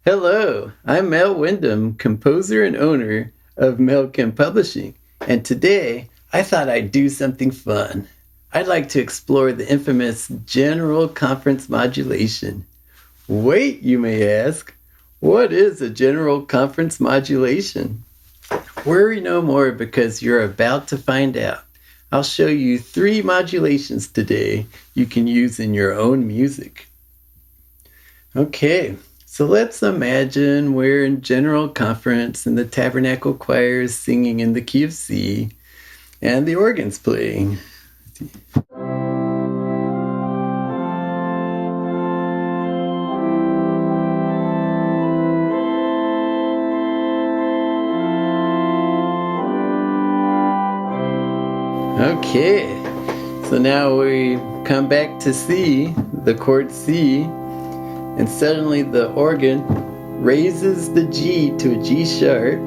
Hello, I'm Mel Wyndham, composer and owner of Melchem Publishing, and today I thought I'd do something fun. I'd like to explore the infamous General Conference Modulation. Wait, you may ask, what is a General Conference Modulation? Worry no more because you're about to find out. I'll show you 3 modulations today you can use in your own music. Okay, so let's imagine we're in General Conference and the Tabernacle Choir is singing in the key of C and the organ's playing. Okay, so now we come back to C, the chord C, and suddenly the organ raises the G to a G sharp,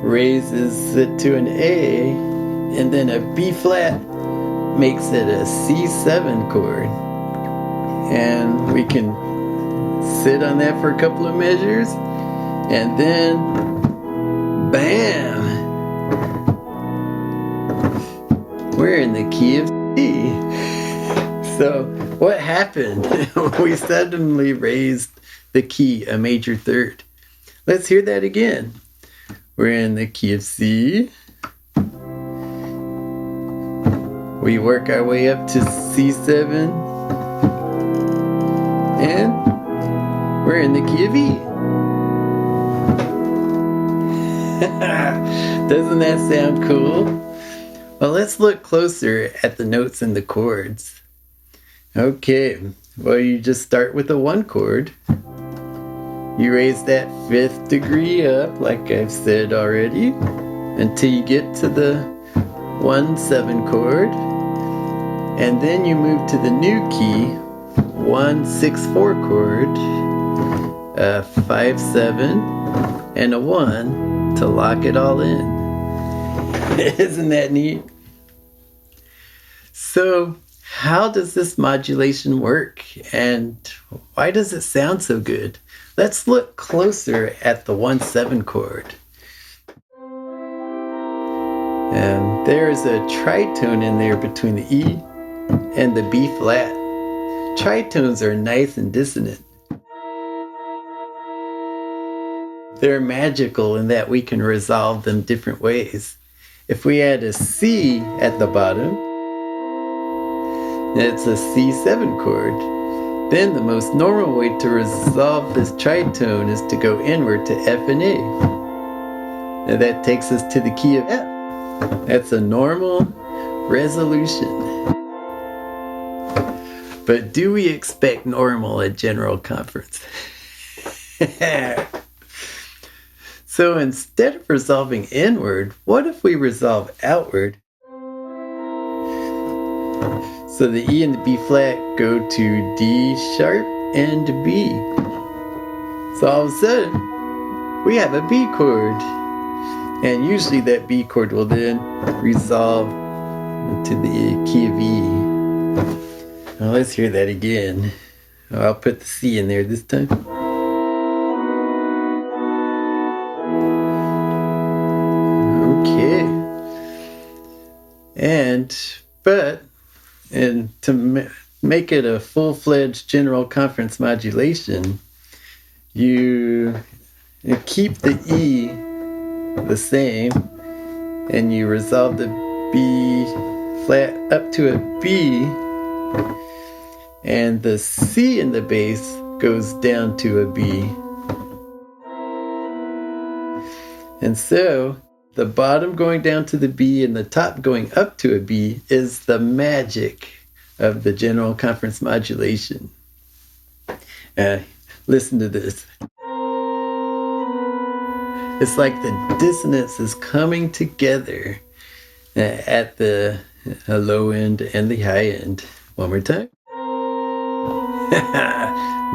raises it to an A, and then a B flat makes it a C7 chord. And we can sit on that for a couple of measures, and then bam! We're in the key of C. So what happened? We suddenly raised the key a major third. Let's hear that again. We're in the key of C. We work our way up to C7. And we're in the key of E. Doesn't that sound cool? Well, let's look closer at the notes and the chords. Okay, well, you just start with a 1 chord. You raise that 5th degree up, like I've said already, until you get to the 1-7 chord. And then you move to the new key, 1-6-4 chord, a 5-7, and a 1 to lock it all in. Isn't that neat? So, how does this modulation work, and why does it sound so good? Let's look closer at the 1-7 chord. And there's a tritone in there between the E and the B flat. Tritones are nice and dissonant. They're magical in that we can resolve them different ways. If we add a C at the bottom, it's a C7 chord. Then the most normal way to resolve this tritone is to go inward to F and A. Now that takes us to the key of F. That's a normal resolution. But do we expect normal at General Conference? So instead of resolving inward, what if we resolve outward? So the E and the B flat go to D sharp and B. So all of a sudden, we have a B chord. And usually that B chord will then resolve to the key of E. Now let's hear that again. I'll put the C in there this time. Okay. And to make it a full-fledged General Conference modulation, you keep the E the same, and you resolve the B flat up to a B, and the C in the bass goes down to a B. And so the bottom going down to the B and the top going up to a B is the magic of the General Conference modulation. Listen to this. It's like the dissonance is coming together at the low end and the high end. One more time.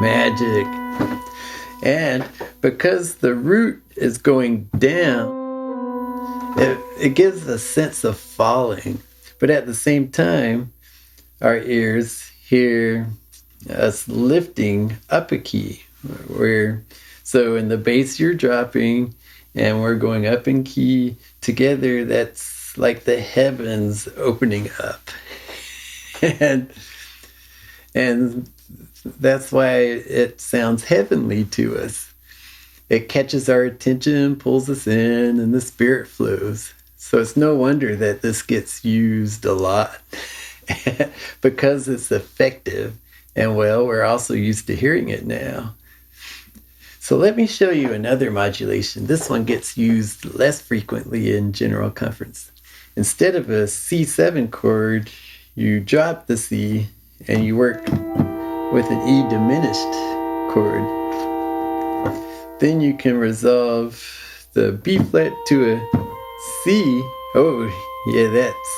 Magic. And because the root is going down, it gives a sense of falling. But at the same time, our ears hear us lifting up a key So in the bass you're dropping and we're going up in key together, that's like the heavens opening up. and that's why it sounds heavenly to us. It catches our attention, pulls us in, and the spirit flows. So it's no wonder that this gets used a lot because it's effective. And well, we're also used to hearing it now. So let me show you another modulation. This one gets used less frequently in General Conference. Instead of a C7 chord, you drop the C and you work with an E diminished chord. Then you can resolve the B flat to a C. Oh, yeah, that's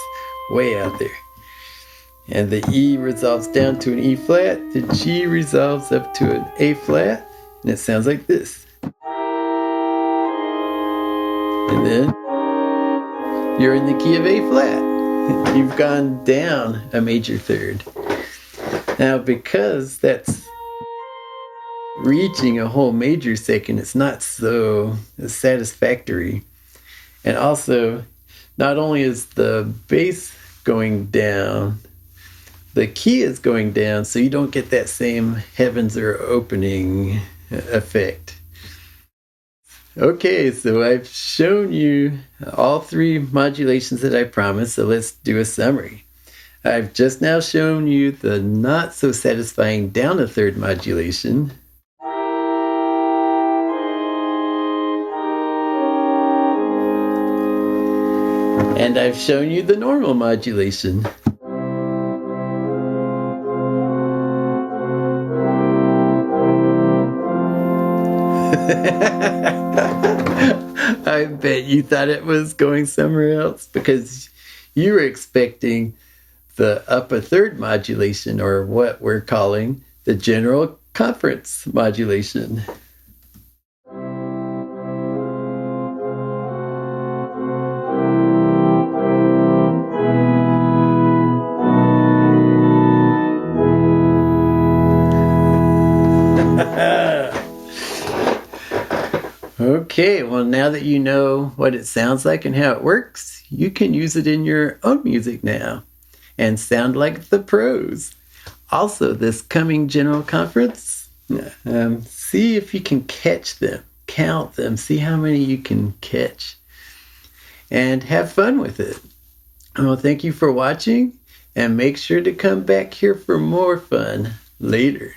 way out there. And the E resolves down to an E flat. The G resolves up to an A flat. And it sounds like this. And then you're in the key of A flat. You've gone down a major third. Now, because that's reaching a whole major second, it's not so satisfactory. And also, not only is the bass going down, the key is going down, so you don't get that same heavens are opening effect. Okay, so I've shown you all three modulations that I promised, so let's do a summary. I've just now shown you the not so satisfying down a third modulation. And I've shown you the normal modulation. I bet you thought it was going somewhere else because you were expecting the upper third modulation, or what we're calling the General Conference Modulation. Okay, well, now that you know what it sounds like and how it works, you can use it in your own music now and sound like the pros. Also, this coming General Conference, see if you can catch them, count them, see how many you can catch, and have fun with it. Well, thank you for watching, and make sure to come back here for more fun later.